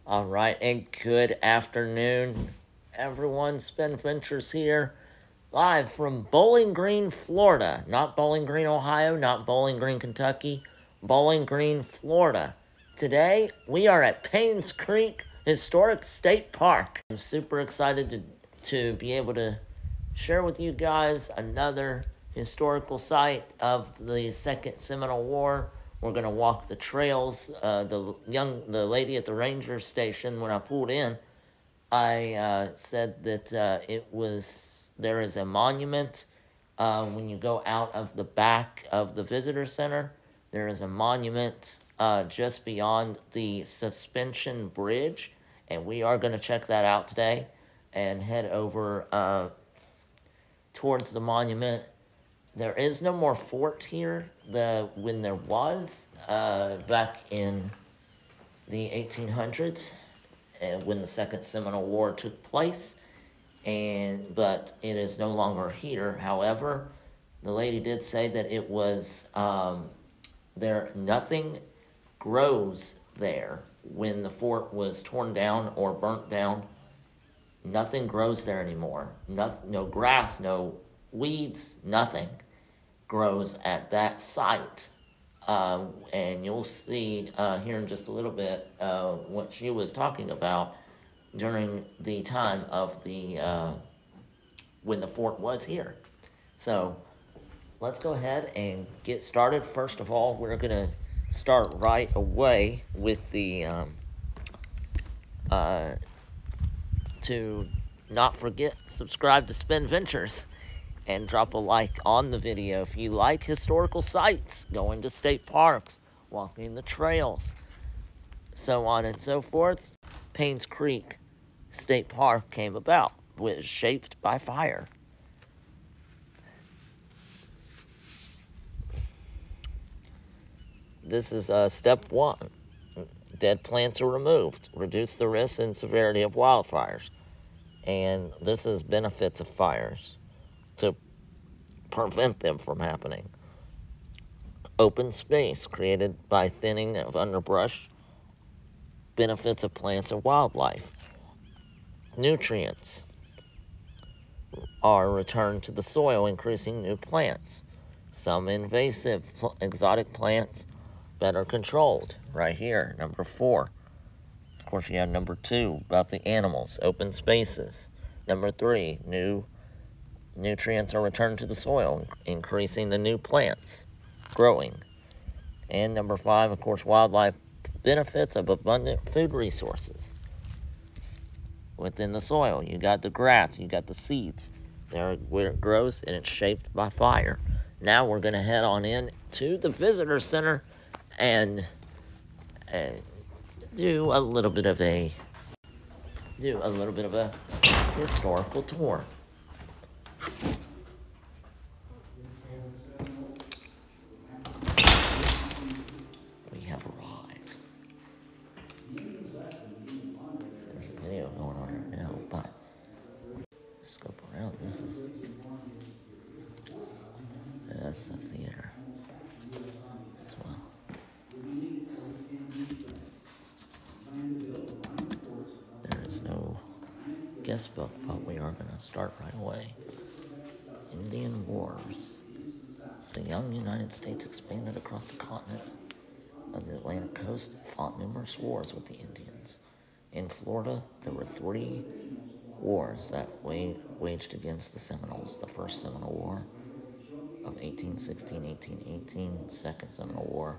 All right, and good afternoon, everyone. SpenVentures here, live from Bowling Green, Florida. Not Bowling Green, Ohio, not Bowling Green, Kentucky, Bowling Green, Florida. Today, we are at Paynes Creek Historic State Park. I'm super excited to be able to share with you guys another historical site of the Second Seminole War. We're gonna walk the trails. The lady at the ranger station, when I pulled in, I said that there is a monument when you go out of the back of the visitor center. There is a monument just beyond the suspension bridge, and we are gonna check that out today and head over towards the monument. There is no more fort here. When there was, back in the 1800s, when the Second Seminole War took place, but it is no longer here. However, the lady did say that it was nothing grows there. When the fort was torn down or burnt down, nothing grows there anymore. No grass, no weeds, nothing grows at that site. And you'll see here in just a little bit what she was talking about during the time of when the fort was here. So let's go ahead and get started. First of all, we're going to start right away with to not forget, subscribe to SpenVentures and drop a like on the video if you like historical sites, going to state parks, walking the trails, so on and so forth. Paynes Creek State Park came about, was shaped by fire. This is step 1. Dead plants are removed. Reduce the risk and severity of wildfires. And this is benefits of fires, to prevent them from happening. Open space created by thinning of underbrush. Benefits of plants and wildlife. Nutrients are returned to the soil, increasing new plants. Some invasive exotic plants better controlled. Right here, number 4. Of course, you have number 2 about the animals, open spaces. Number 3, new nutrients are returned to the soil, increasing the new plants growing. And number 5, of course, wildlife benefits of abundant food resources within the soil. You got the grass, you got the seeds. There where it grows, and it's shaped by fire. Now we're going to head on in to the visitor center and do a little bit of a historical tour. We have arrived. There's a video going on right now, but scope around. That's the theater as well. There is no guest book, but we are going to start right away. Indian Wars. The young United States expanded across the continent of the Atlantic coast and fought numerous wars with the Indians. In Florida, there were 3 wars that waged against the Seminoles. The First Seminole War of 1816-1818, Second Seminole War,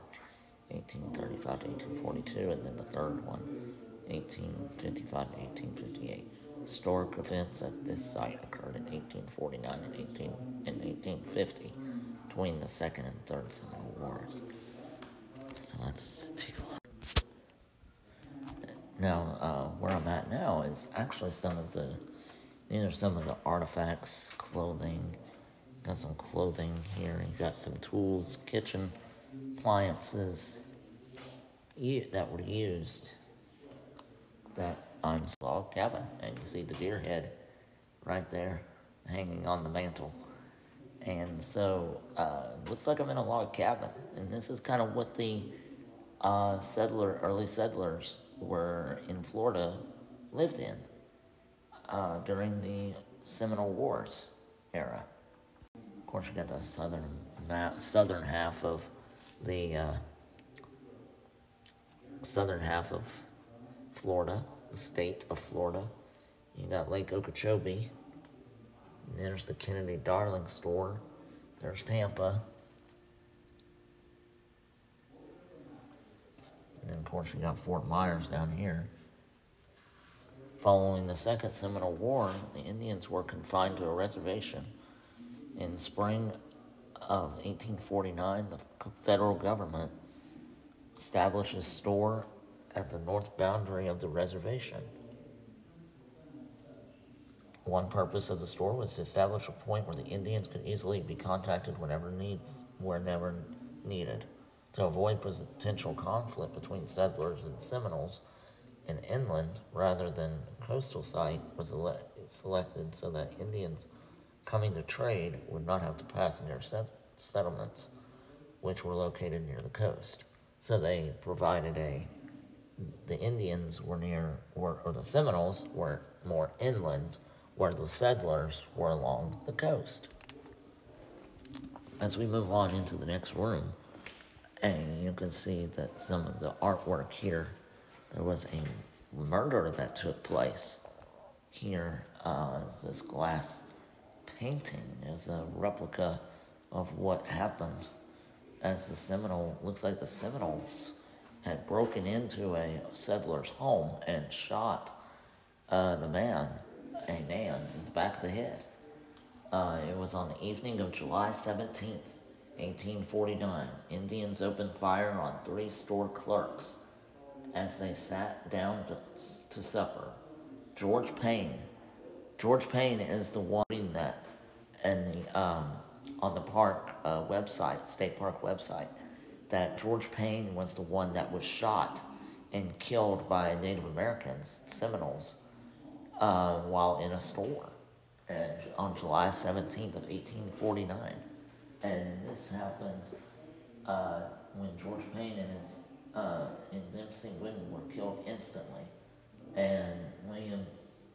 1835-1842, and then the third one, 1855-1858. Historic events at this site occurred in 1849 and 1850 between the Second and Third Seminole Wars. So let's take a look. Now, where I'm at now is actually these are some of the artifacts, clothing. Got some clothing here. You got some tools, kitchen appliances that were used. That I'm log cabin, and you see the deer head right there hanging on the mantle. And so looks like I'm in a log cabin, and this is kind of what the early settlers were in Florida lived in during the Seminole Wars era. Of course, you got the southern half of the southern half of Florida, the state of Florida. You got Lake Okeechobee. And there's the Kennedy Darling store. There's Tampa. And then, of course, you got Fort Myers down here. Following the Second Seminole War, the Indians were confined to a reservation. In spring of 1849, the federal government established a store at the north boundary of the reservation. One purpose of the store was to establish a point where the Indians could easily be contacted whenever needed. To avoid potential conflict between settlers and Seminoles, an inland rather than coastal site was selected so that Indians coming to trade would not have to pass near settlements, which were located near the coast. So they provided the Indians were or the Seminoles were more inland, where the settlers were along the coast. As we move on into the next room, and you can see that some of the artwork here, there was a murder that took place. Here is this glass painting is a replica of what happened as looks like the Seminoles had broken into a settler's home and shot a man in the back of the head. It was on the evening of July 17th, 1849. Indians opened fire on 3 store clerks as they sat down to supper. George Payne is the one reading that and on the park state park website, that George Payne was the one that was shot and killed by Native Americans, Seminoles, while in a store on July 17th of 1849. And this happened when George Payne and Dempsey Whitten were killed instantly. And William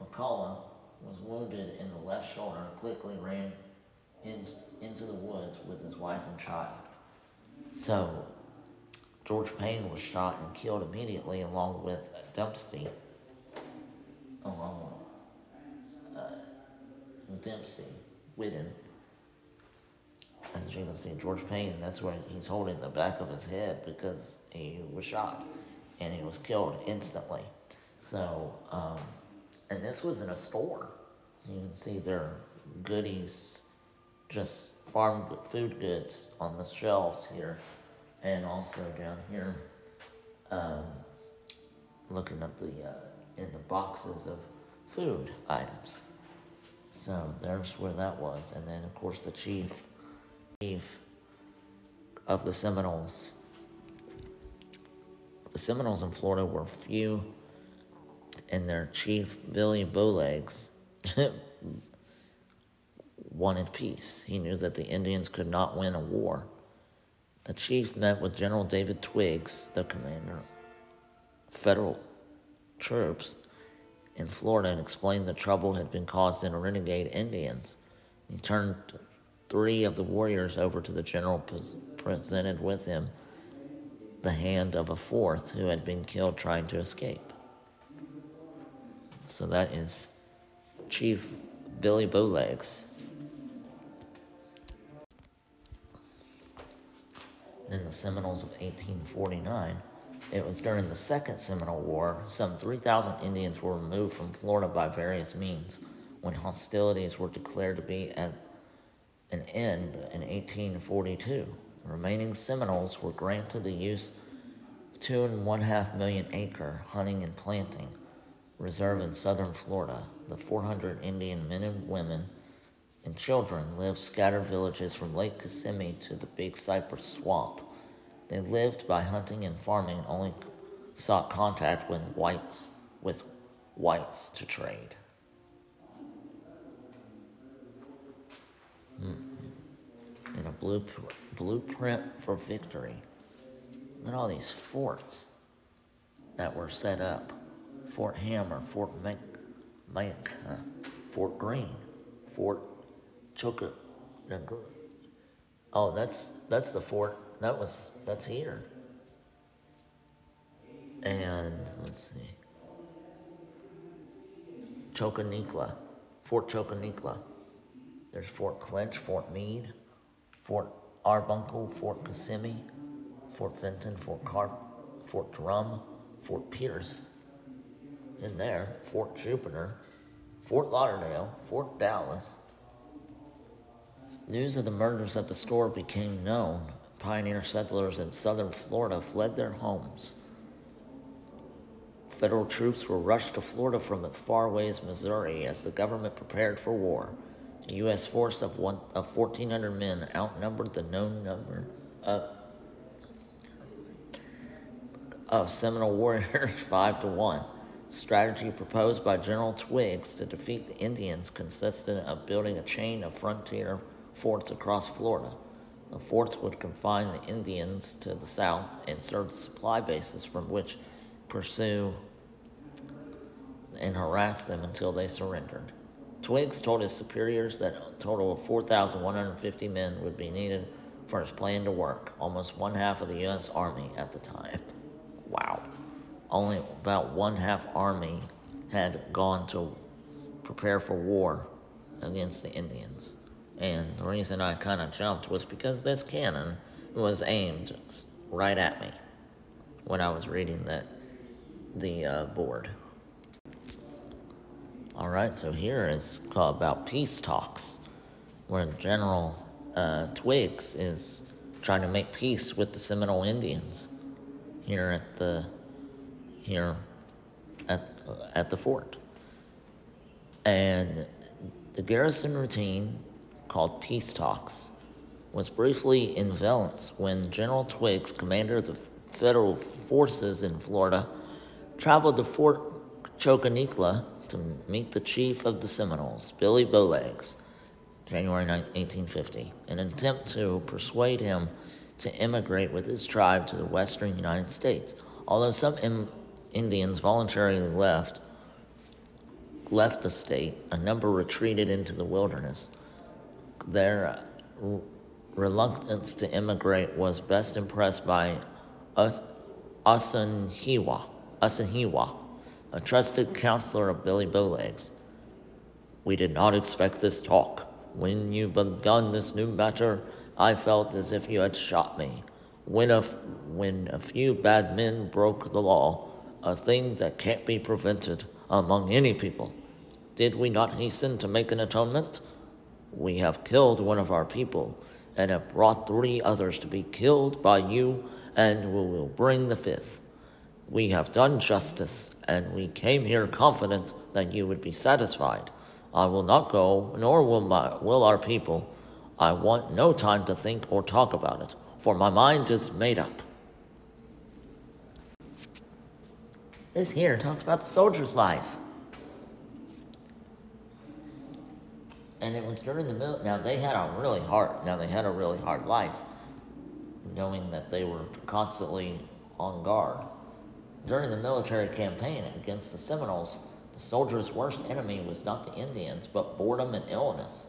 McCullough was wounded in the left shoulder and quickly ran into the woods with his wife and child. So George Payne was shot and killed immediately along with Dempsey, Dempsey Whitten. As you can see, George Payne, that's where he's holding the back of his head because he was shot and he was killed instantly. So, and this was in a store. So you can see their goodies, just farm food goods on the shelves here. And also down here, looking at in the boxes of food items. So there's where that was. And then, of course, the chief of the Seminoles. The Seminoles in Florida were few, and their chief, Billy Bowlegs, wanted peace. He knew that the Indians could not win a war. The chief met with General David Twiggs, the commander of federal troops in Florida, and explained the trouble had been caused in renegade Indians. He turned 3 of the warriors over to the general, presented with him the hand of a 4th who had been killed trying to escape. So that is Chief Billy Bowlegs. In the Seminoles of 1849, it was during the Second Seminole War, some 3,000 Indians were removed from Florida by various means. When hostilities were declared to be at an end in 1842, the remaining Seminoles were granted the use of 2.5 million acre hunting and planting reserve in southern Florida. The 400 Indian men and women and children lived scattered villages from Lake Kissimmee to the Big Cypress Swamp. They lived by hunting and farming and only sought contact with whites to trade. And a blueprint for victory. Look at all these forts that were set up. Fort Hammer, Fort Fort Greene, Fort Choka. Oh, that's the fort. That's here. And let's see. Chokanikla, Fort Chokanikla. There's Fort Clinch, Fort Meade, Fort Arbuncle, Fort Kissimmee, Fort Fenton, Fort Carp, Fort Drum, Fort Pierce. In there, Fort Jupiter, Fort Lauderdale, Fort Dallas. News of the murders at the store became known. Pioneer settlers in southern Florida fled their homes. Federal troops were rushed to Florida from as far away as Missouri as the government prepared for war. A U.S. force of 1,400 men outnumbered the known number of Seminole warriors 5-1. Strategy proposed by General Twiggs to defeat the Indians consisted of building a chain of frontier forts across Florida. The forts would confine the Indians to the south and serve as supply bases from which pursue and harass them until they surrendered. Twiggs told his superiors that a total of 4,150 men would be needed for his plan to work, almost one half of the U.S. Army at the time. Wow. Only about one half army had gone to prepare for war against the Indians. And the reason I kind of jumped was because this cannon was aimed right at me when I was reading the board. All right, so here is called about peace talks, where General Twiggs is trying to make peace with the Seminole Indians here at the fort. And the garrison routine, called peace talks, was briefly in valence when General Twiggs, commander of the federal forces in Florida, traveled to Fort Chokanikla to meet the chief of the Seminoles, Billy Bowlegs, January 1850, in an attempt to persuade him to immigrate with his tribe to the western United States. Although some Indians voluntarily left the state, a number retreated into the wilderness. Their reluctance to immigrate was best impressed by Asanhiwa, a trusted counselor of Billy Bowlegs. "We did not expect this talk. When you begun this new matter, I felt as if you had shot me. When a few bad men broke the law, a thing that can't be prevented among any people, did we not hasten to make an atonement? We have killed one of our people, and have brought 3 others to be killed by you, and we will bring the 5th. We have done justice, and we came here confident that you would be satisfied. I will not go, nor will our people. I want no time to think or talk about it, for my mind is made up." This here talks about the soldier's life. And it was during the military. Now they had a really hard life, knowing that they were constantly on guard. During the military campaign against the Seminoles, the soldiers' worst enemy was not the Indians, but boredom and illness.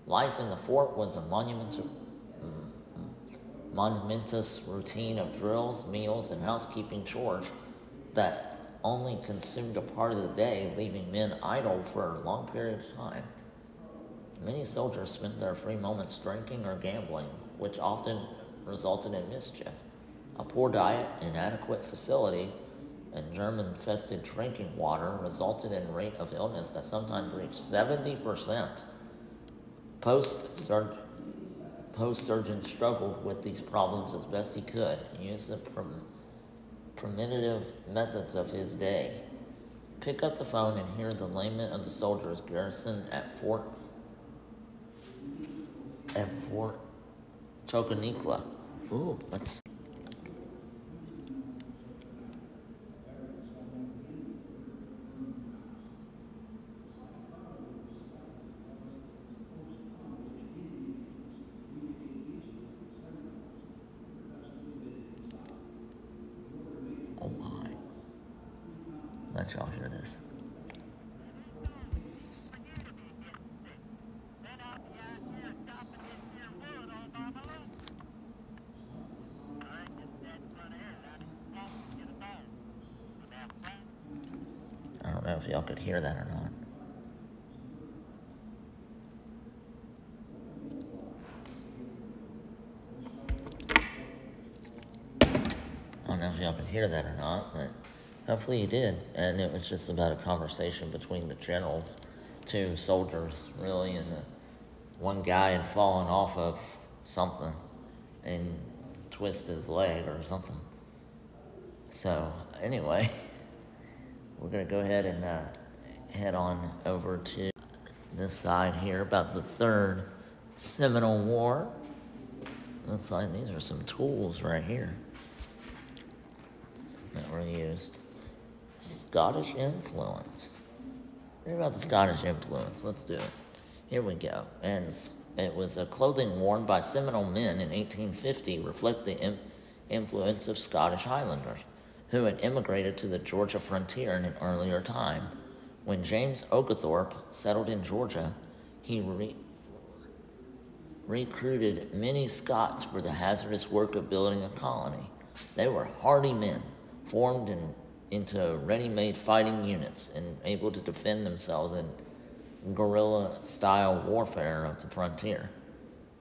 Life in the fort was a monumentous routine of drills, meals, and housekeeping chores that only consumed a part of the day, leaving men idle for a long period of time. Many soldiers spent their free moments drinking or gambling, which often resulted in mischief. A poor diet, inadequate facilities, and germ-infested drinking water resulted in a rate of illness that sometimes reached 70%. Post-surgeon struggled with these problems as best he could and used the primitive methods of his day. Pick up the phone and hear the lament of the soldiers garrisoned at Fort Chokanikla. Ooh, let's see. let y'all hear this. I don't know if y'all could hear that or not. I don't know if y'all could hear that or not, but hopefully you did. And it was just about a conversation between the generals, two soldiers, really, and one guy had fallen off of something and twisted his leg or something. So, anyway, we're going to go ahead and head on over to this side here about the Third Seminole War. Looks like these are some tools right here that were used. Scottish influence. Read about the Scottish influence. Let's do it. Here we go. And it was a clothing worn by Seminole men in 1850 reflect the influence of Scottish Highlanders who had immigrated to the Georgia frontier in an earlier time. When James Oglethorpe settled in Georgia, he recruited many Scots for the hazardous work of building a colony. They were hardy men, formed into ready-made fighting units and able to defend themselves in guerrilla-style warfare of the frontier.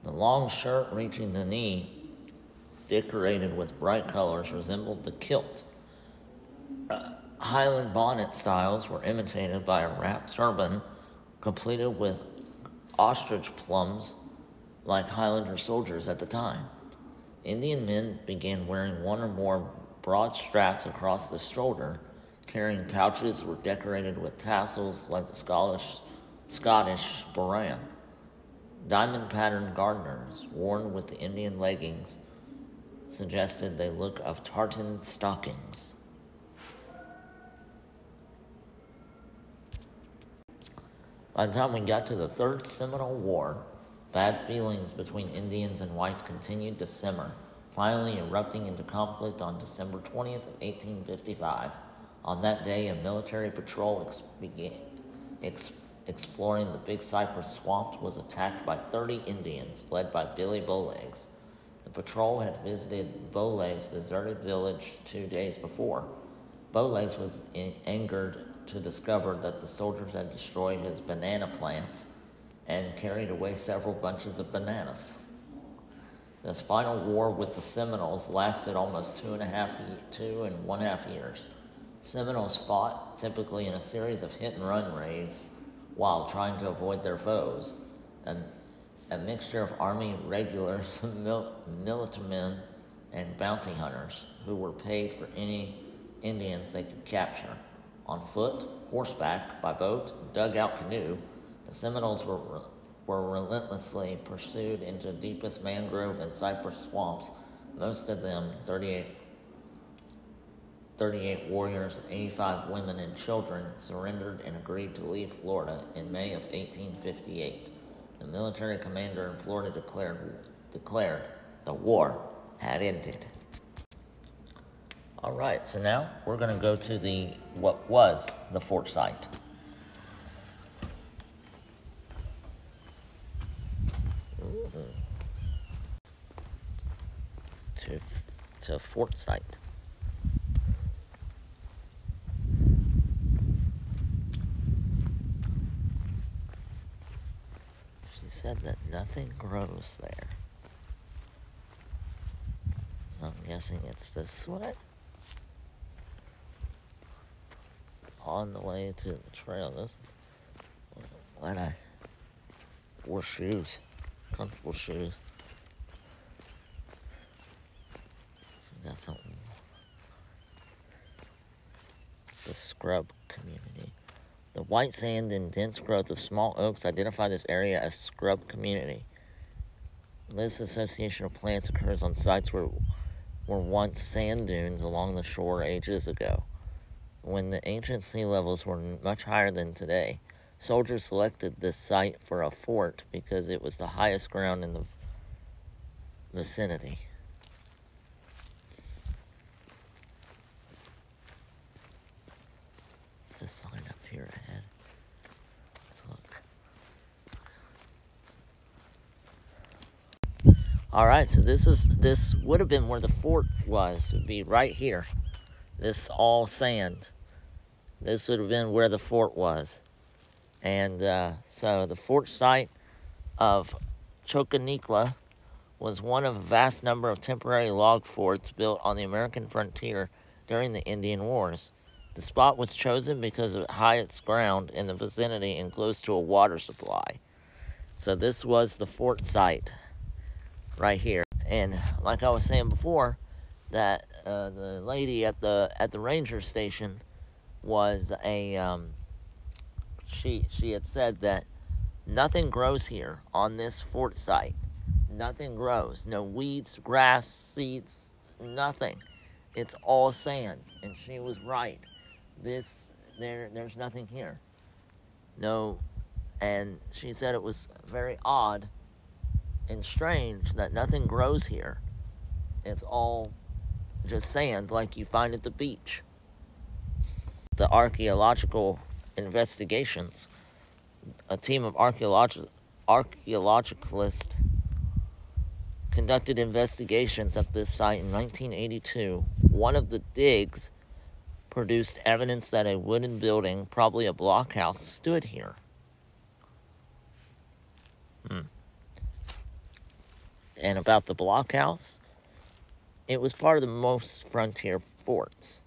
The long shirt reaching the knee, decorated with bright colors, resembled the kilt. Highland bonnet styles were imitated by a wrapped turban completed with ostrich plumes like Highlander soldiers at the time. Indian men began wearing one or more broad straps across the shoulder, carrying pouches were decorated with tassels like the Scottish sporran. Diamond-patterned garters, worn with the Indian leggings, suggested they look of tartan stockings. By the time we got to the Third Seminole War, bad feelings between Indians and whites continued to simmer, finally erupting into conflict on December 20th of 1855. On that day, a military patrol began exploring the Big Cypress Swamp was attacked by 30 Indians, led by Billy Bowlegs. The patrol had visited Bowlegs' deserted village 2 days before. Bowlegs was angered to discover that the soldiers had destroyed his banana plants and carried away several bunches of bananas. This final war with the Seminoles lasted almost 2.5 years. Seminoles fought, typically in a series of hit-and-run raids, while trying to avoid their foes. A mixture of army regulars, militiamen, and bounty hunters who were paid for any Indians they could capture. On foot, horseback, by boat, dugout canoe, the Seminoles were relentlessly pursued into deepest mangrove and cypress swamps. Most of them, 38 warriors and 85 women and children, surrendered and agreed to leave Florida in May of 1858. The military commander in Florida declared the war had ended. All right, so now we're going to go to what was the fort site. To fort site. She said that nothing grows there. So I'm guessing it's this way. On the way to the trail. This is glad I wore shoes. Comfortable shoes. So we got something. The scrub community. The white sand and dense growth of small oaks identify this area as scrub community. This association of plants occurs on sites where were once sand dunes along the shore ages ago. When the ancient sea levels were much higher than today, soldiers selected this site for a fort because it was the highest ground in the vicinity. All right, so this would have been where the fort was. It would be right here. This all sand. This would have been where the fort was. And so the fort site of Choconicla was one of a vast number of temporary log forts built on the American frontier during the Indian Wars. The spot was chosen because of highest ground in the vicinity and close to a water supply. So this was the fort site right here. And like I was saying before, that the lady at the ranger station was a she had said that nothing grows here on this fort site. Nothing grows. No weeds, grass, seeds, nothing. It's all sand. And she was right. There's nothing here. No. And she said it was very odd and strange that nothing grows here. It's all just sand like you find at the beach. The archaeological investigations, a team of archaeologists conducted investigations at this site in 1982. One of the digs produced evidence that a wooden building, probably a blockhouse, stood here. And about the blockhouse, it was part of the most frontier forts.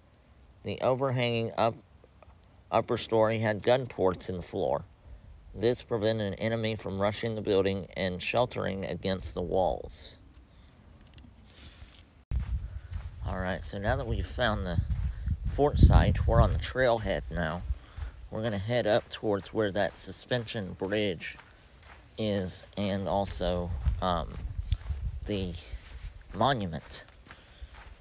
The overhanging upper story had gun ports in the floor. This prevented an enemy from rushing the building and sheltering against the walls. Alright, so now that we've found the fort site, we're on the trailhead now. We're going to head up towards where that suspension bridge is, and also the monument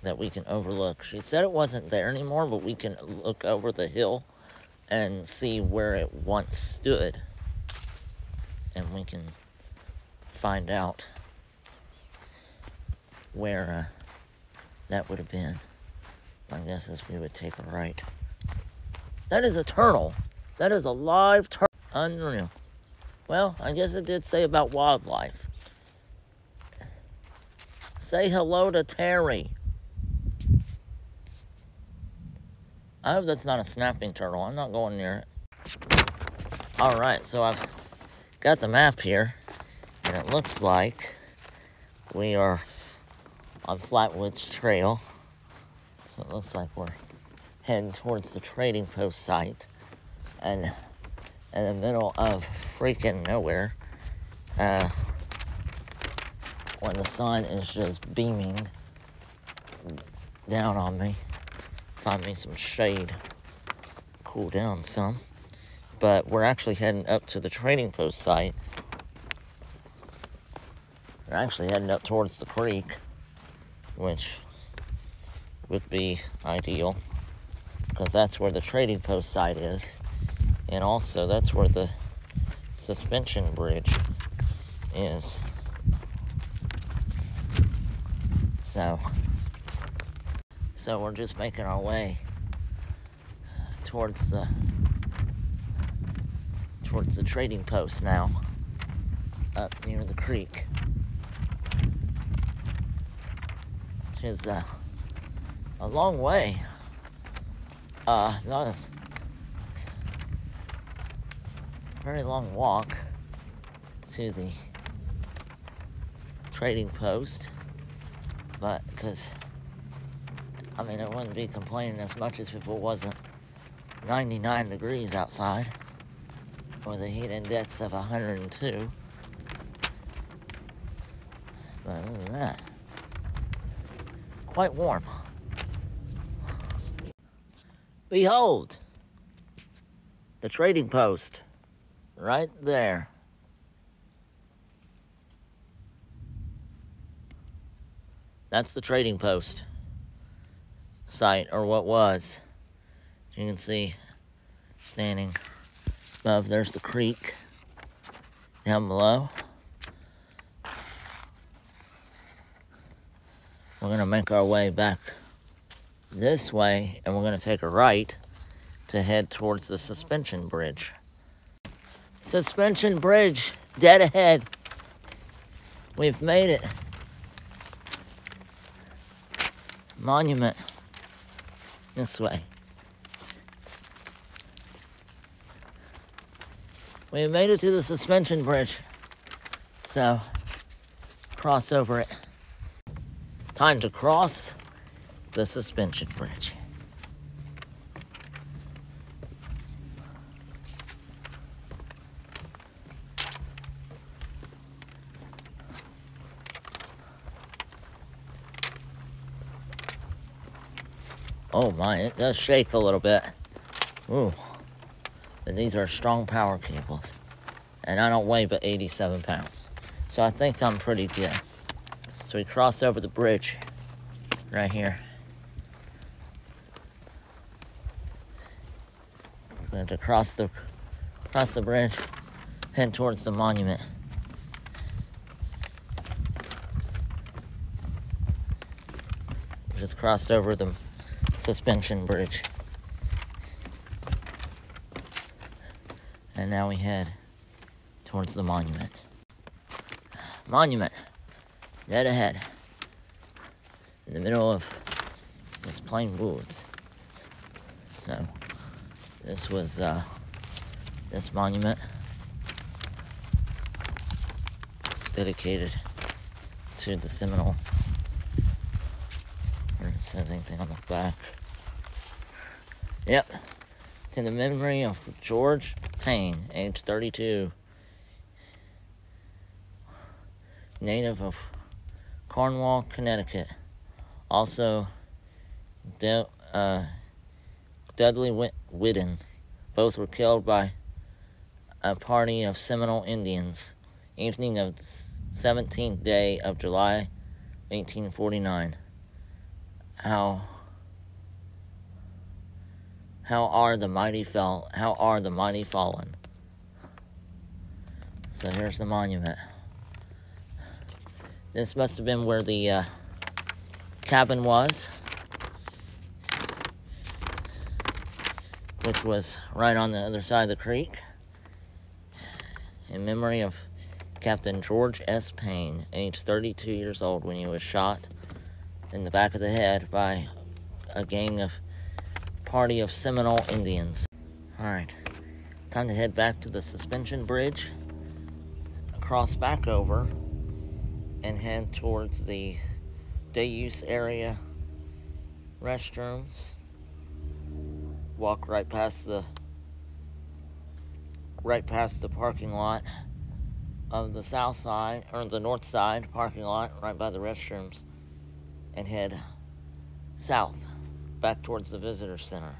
that we can overlook. She said it wasn't there anymore, but we can look over the hill and see where it once stood. And we can find out where that would have been. My guess is we would take a right. That is a turtle. That is a live turtle. Unreal. Well, I guess it did say about wildlife. Say hello to Terry. I hope that's not a snapping turtle. I'm not going near it. Alright, so I've got the map here, and it looks like we are on Flatwoods Trail. So it looks like we're heading towards the trading post site, and in the middle of freaking nowhere, when the sun is just beaming down on me. Find me some shade, cool down some. But we're actually heading up to the trading post site. We're actually heading up towards the creek, which would be ideal, because that's where the trading post site is. And also, that's where the suspension bridge is. So we're just making our way towards the trading post now, up near the creek, which is a long way. Not a very long walk to the trading post, but because I mean, I wouldn't be complaining as much as if it wasn't 99 degrees outside, with a heat index of 102. But other than that, quite warm. Behold, the trading post, right there. That's the trading post site, or what was. You can see standing above, there's the creek down below. We're going to make our way back this way, and we're going to take a right to head towards the suspension bridge. Suspension bridge, dead ahead. We've made it. monument this way. We made it to the suspension bridge, so cross over it. Time to cross the suspension bridge. Oh my, it does shake a little bit. Ooh. But these are strong power cables. And I don't weigh but 87 pounds. So I think I'm pretty good. So we cross over the bridge right here. We're going to cross the bridge, head towards the monument. Just crossed over the suspension bridge. And now we head towards the monument. Monument, dead ahead, in the middle of this plain woods. So, this was, this monument was dedicated to the Seminole. Or it says anything on the back. Yep, to the memory of George Payne, age 32. Native of Cornwall, Connecticut. Also, Dudley Whitten. Both were killed by a party of Seminole Indians, evening of the 17th day of July, 1849. How are the mighty fallen? So here's the monument. This must have been where the cabin was, which was right on the other side of the creek, in memory of Captain George S Payne, age 32 years old, when he was shot in the back of the head by a party of Seminole Indians. Alright, time to head back to the suspension bridge, cross back over, and head towards the day use area restrooms. Walk right past the parking lot of the south side, or the north side parking lot, right by the restrooms, and head south, back towards the visitor center.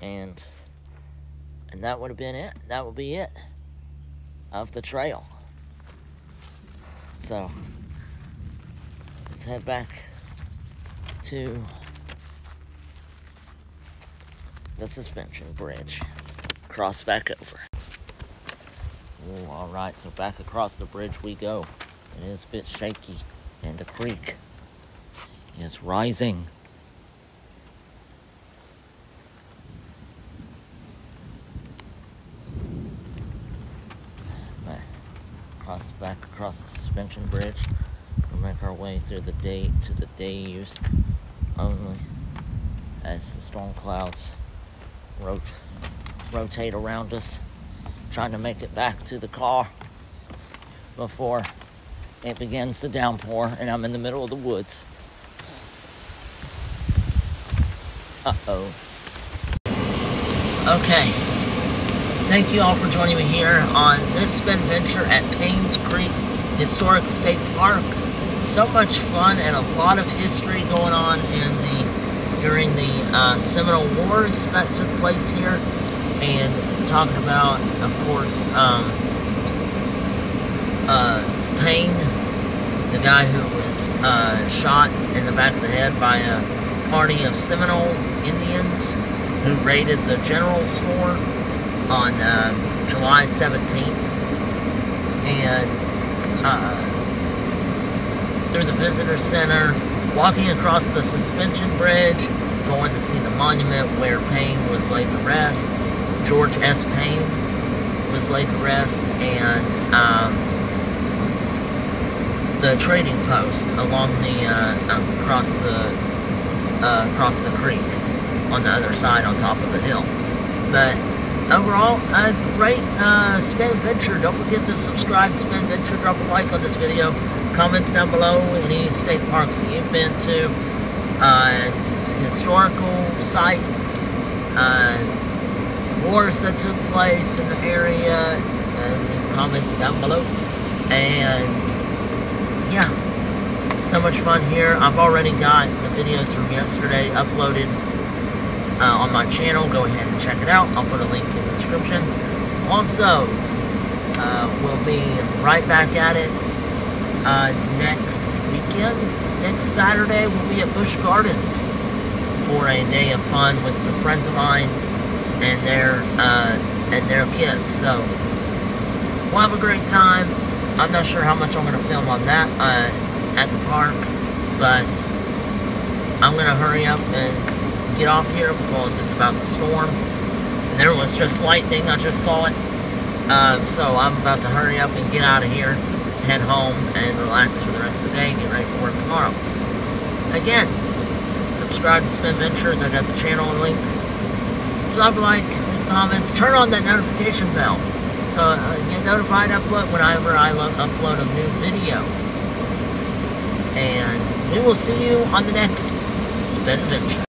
And that would have been it. That would be it of the trail. So, let's head back to the suspension bridge. Cross back over. Ooh, alright, so back across the bridge we go. It is a bit shaky, and the creek is rising. Back across the suspension bridge. We'll make our way through the day to the day use only, as the storm clouds rotate around us, trying to make it back to the car before it begins to downpour, and I'm in the middle of the woods. Uh-oh. Okay. Thank you all for joining me here on this SpenVenture at Paynes Creek Historic State Park. So much fun and a lot of history going on during the Seminole Wars that took place here, and talking about, of course, Payne, the guy who was shot in the back of the head by a party of Seminole Indians who raided the general store on July 17th, and through the visitor center, walking across the suspension bridge, going to see the monument where Payne was laid to rest. George S Payne was laid to rest, and the trading post along the across the creek on the other side on top of the hill. But overall, a great SpenVenture. Don't forget to subscribe to SpenVenture. Drop a like on this video. Comments down below any state parks that you've been to, historical sites, wars that took place in the area, and comments down below. And yeah, so much fun here. I've already got the videos from yesterday uploaded on my channel. Go ahead and check it out. I'll put a link in the description. Also, we'll be right back at it next weekend. Next Saturday, we'll be at Busch Gardens for a day of fun with some friends of mine and their kids. So we'll have a great time. I'm not sure how much I'm going to film on that at the park, but I'm going to hurry up and get off here because it's about to storm. And there was just lightning. I just saw it. So I'm about to hurry up and get out of here, head home, and relax for the rest of the day, get ready for work tomorrow. Again, subscribe to SpenVentures. I got the channel link. Drop a like, leave comments, turn on that notification bell so get notified whenever I upload a new video. And we will see you on the next SpenVenture.